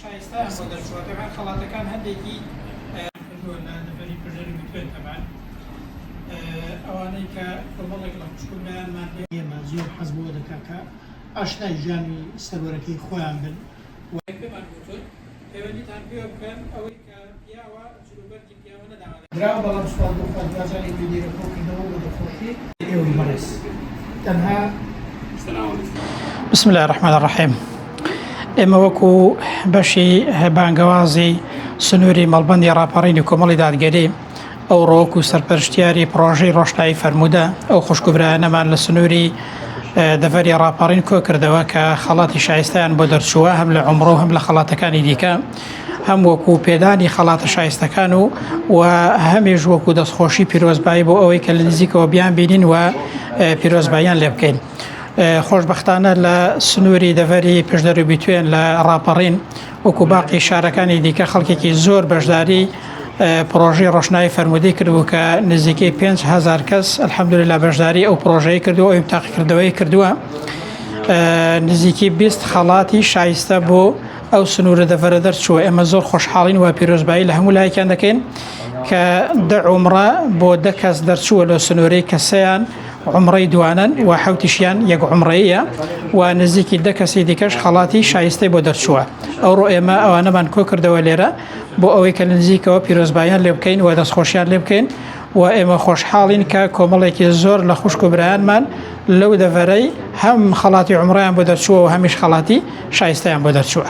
شایستان بۆ دەرچووەکان خەڵاتەکان هەندێکی کردووە لە دەبەری پژەری بتوێت تەبان ئەوانەی کە کۆمەڵێک لە خوشکبرایانمان ئێمە زۆر حەز بۆ دەکا کە ئاشنای ژیانی سەروەرەکەی خۆیان بن پێمان گوتوون پەیوەندیتان پێوە بکەن ئەوەی کە پیاوە جلوبەرکی پیاوە نەداوە درا بەڵام سوال بۆ خوازانی ویدیۆکۆکردنەوە بۆ دەخۆشی ئێوە بەڕێز تەنها بسم الله الرحمن الرحيم ئێمە وەکو بەشی بانگەوازی سنووری مەڵبەندی ڕاپەڕینی کۆمەڵی دادگەری ئەو ڕۆک و سەرپەرشتیاری پرۆژەی ڕۆشنایی فەرموودە ئەو خوشکبرایانەمان لە سنووری دەڤەری ڕاپەڕین کۆ کردەوە کە خەڵاتی شایستەیان بۆ دەرچووە هەم لە عومڕە و هەم لە خەڵاتەکانی دیکە هەم وەکو پێدانی خەڵاتە شایستەکان و هەمیش وەکو دەستخۆشی پیرۆزبایی بۆ ئەوەی کە لە نزیکەوە بیان بینین و پیرۆزباییان لێ بکەین. خۆشبەختانە لە سنووری دەڤەری پشدەروی توێن لە ڕاپەڕین وەکو باقی شارەکانی دیکە خەڵکێکی زۆر بەشداری پرۆژەی ڕۆشنایی فەرموودەی کردبوو کە نزیکەی 5,000 کەس ئەلحەمدوللیلا بەشداری ئەو پرۆژەی کردووە ئەو ئیمتاقیکردەوەی کردووە نزیکی 20 خەڵاتی شایستە بۆ ئەو سنوورە دەڤەرە دەرچووە. ئێمە زۆر خۆشحاڵین و پیرۆزبایی لە هەموو لایەکیان دەکەین کە 10 عومرە بۆ 10 کەس دەرچووە لە سنوورەی کە سەیان عمڕەی دوانن و حوتیشیان یەک عمڕەیە و نزیکی 10 کەسی دیکەش خەڵاتی شایستەی بۆ دەرچووە. ئەوڕۆ ئێمە ئەوانەمان کۆ کردەوە لێرە بۆ ئەوەی کە لە نزیکەوە پیرۆزباییان لێ بکەین و دەستخۆشیان لێ بکەین و ئێمە خۆشحاڵین کە کۆمەڵێکی زۆر لە خوشکبرایانمان لەو دەڤەرەی هەم خەڵاتی عمڕیان بۆ دەرچووە و هەمیش خەڵاتی شایستەیان بۆ دەرچووە.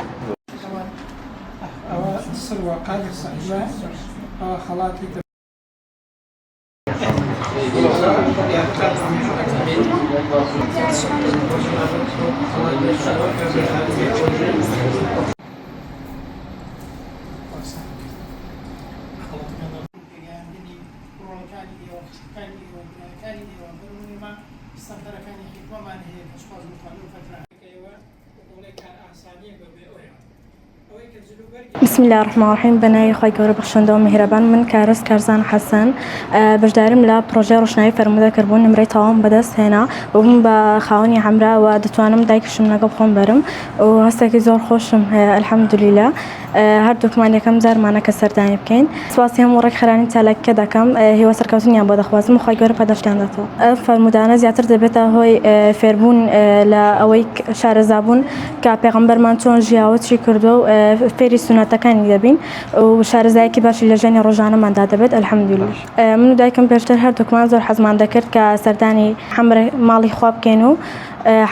بسم الله الرحمن الرحيم بنای خۆی گەورە بەخشندەوە میهرەبان من کارس کارزان حەسەن بەشدارم لە پرۆژەی ڕۆشنایی فەرموودەکردبوون نمرەی تەواو بەدەست هێنا و بووم بە خاوەنی عەمرا و دەتوانم دایکشم لەگەڵ خۆم بەرم و هەستێکی زۆر خۆشم هەیە ئەلحەمدولیلا هەردووکمان یەکەم جارمانە کە سەردانی بکەین سواسی هەموو ڕێکخراوانی چالاکیکە دەکەم هیوا سەرکەوتنیان بۆ دەخوازم و خۆی گەورە پاداشتیانداتەوە. فەرموودانە زیاتر دەبێتە هۆی فێربوون لە ئەوەی شارەزابوون کە پێغەمبەرمان چۆن ژیاوە چی کردووە و فێری سونەتەکانی دەبین و شارەزایەکی باشی لە ژیانی ڕۆژانەماندا دەبێت ئەلحەمدولیلا. من و دایکم پێشتر هەردووکمان زۆر حەزمان دەکرد کە سەردانی حەمرە ماڵی خوا بکەین و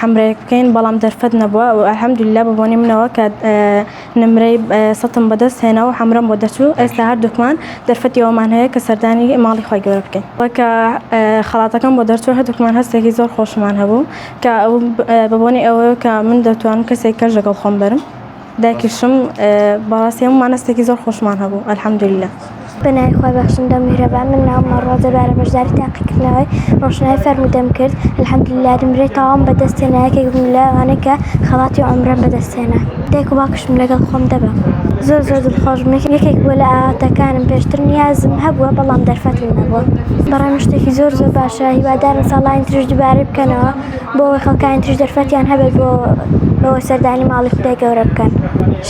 حەمرەیەک بکەین بەڵام دەرفەت نەبووە و ئەلحەمدولیلا بەبوونی منەوە کە نمرەی 100م بەدەست هێنا و حەمرەم بۆ دەچوو ئێستا هەردووکمان دەرفەتی ئەومان هەیە کە سەردانی ماڵی خۆی گەورە بکەین. وەکە خەڵاتەکەم بۆ دەرچوو هەردووکمان هەستێکی زۆر خۆشمان هەبوو کە بەبوونی ئەوەیە کە من دەتوانم کەسێک کەش لەگەڵ خۆم بەرم دایکیشم بەڕاستی هەموومان هەستێکی زۆر خۆشمان هەبوو ئەلحەمدولیلا. بنای خۆی بەخشندە میهرەبان من ناومە ڕۆزە بارە بەشداری تاقیکردنەوەی ڕۆشنایی فەرموودەم کرد ئەلحەمدولیلا نمرەی تەواوم بەدەستهێنا یەکێک بووم لە ئەوانەی کە خەڵاتی عومرەم بەدەستهێنا دایک و باوکشم لەگەڵ خۆم دەبم زۆر دڵخۆش بووم. یەکێک بووە لە ئاواتەکانم پێشتر نیازم هەبووە بەڵام دەرفەتم نەبووە. بەڕێم شتێکی زۆر باشە هیوادارم ساڵانی تریش دووبارە بکەنەوە بۆ ئەوەی خەڵکانی تریش دەرفەتیان هەبێت بۆ سەردانی ماڵی خودای گەورە بکەن.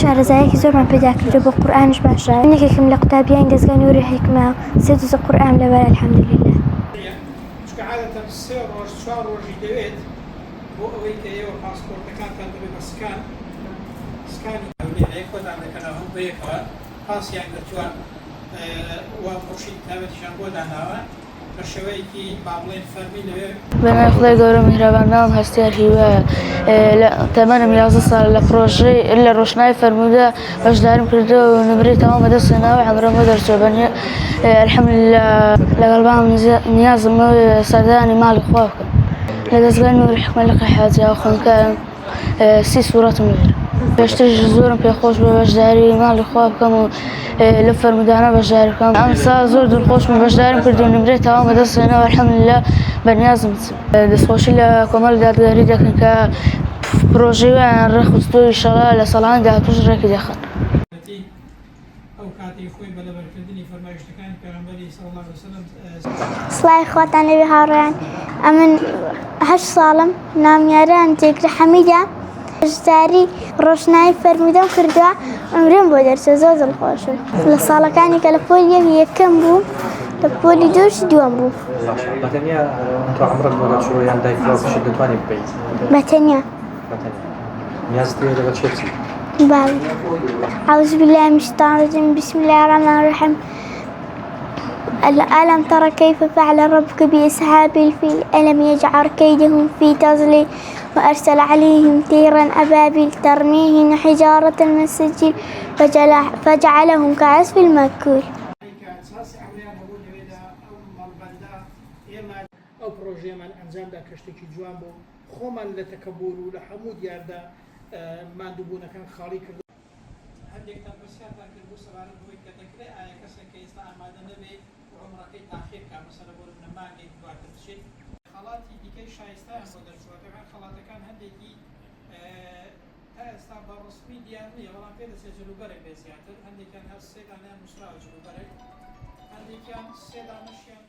شارەزایەکی زۆرمان پێدا کردو بۆ قورئانش باشە یەکێکم لە قوتابیانی دەزگای نووری حیکمە سێ جوزە قورئان لەبەر ئەلحەمدولیلا. چونکە عادەتەن 3 ڕۆژ 4 ڕۆژی دەوێت بۆ ئەوەی کە ئێوە پاسپۆرتەکانتان دەبێت بە سکانی هەولێرەیە خۆتان دەکەنەوە هەموو بەیەکەوە پاسیان کردووە و خۆشی تابەتیشان بۆ داناوە بە شێوەیەکی با بڵێن فەرمی لەوێ. بەنای خودای گەورە میهرەبان ناوم هەستیار هیوایە تەمەنم 11 ساڵ لە پرۆژەی لە ڕۆشنایی فەرموودە بەشداریم کردەوە و نمرەی تەواو بەدەست هێناوە عەمرەم بۆ دەرچووە ئەلحەمدولیلا لەگەڵ بام نیازم سەردانی ماڵی خوا بکەم لە دەزگای نووری حیکمە لە قەحیاتیەوە خوێندکارم 30 سوورەتم لێرە. پێشتریش زۆرم پێخۆش بە بەشداری ماڵی خوا بکەم و لە فەرموودانە بەشداری بکەم. ئەم ساڵ زۆر دڵخۆشم بەشداریم کرد و نمرەی تەواو بەدەست هێناوە ئەلحەمدولیلا بەنیازم دەستخۆشی لە کۆمەڵی دادگەری دەکەن کە پرۆژەی ویان ڕێخستووە ئینشەڵا لە ساڵانی داهاتووش ڕێکی دەخەن. ئەو کاتی خۆی بە لەبەرکردنی فەرمایشتەکانی پێغەمبەری صلی الله علیه وسلم سڵای خۆتان لەوێ هاوڕێیان ئەمن 8 ساڵم نامیاران تێکرا حەمیدە بەشداری ڕۆشنایی فەرموودەم کردووە ئەمرم بۆ دەرچە زۆر دڵخۆشم لە ساڵەکانی کە لە پۆلی یەکەم بووم لە پۆلی دووشی دووەم بوو بەتەنیا تۆ عەمرت بۆ دەچوو یان دایکراوەکەشت دەتوانێت بکەیت بەتەنیا نیازت هەیە لەگەڵ چێ بچیت باوی أعوذ بالله من الشيطان الرجيم بسم الله الرحمن الرحيم ألم تر كيف فعل ربك بأصحاب الفيل ألم يجعل كيدهم في تضليل وأرسل عليهم طيرا أبابيل ترميهم حجارة من سجيل فجعلهم كعصف المأكول ئەو پرۆژەیەمان ئەنجامدا کەشتێکی جوان بوو خۆمان لە تەکەبور و لە هەموو دیاردا ماندووبوونەکان خاڵی کرد هەندێکتان پرسیارتان کرد بۆ سەبارەت بۆی کە دەکرێت ئایا کەسێک کە ئێستا ئامادە نەبێت عومرەکەی تاخیر بکات مەسەلە بۆ لەبنە مانگێک دواتر بچێت خەڵاتی دیکەی شایستەیان بۆ دەرچووەکان خەڵاتەکان هەندێکی تا ئێستا بە ڕسمی دیار نییە بەڵام پێ دەچێت جلوبەرێک بێ زیاتر هەندێکیان هەر سێ دانیان نووسراوە جلوبەرێک هەندێکیان سێ دانەشیان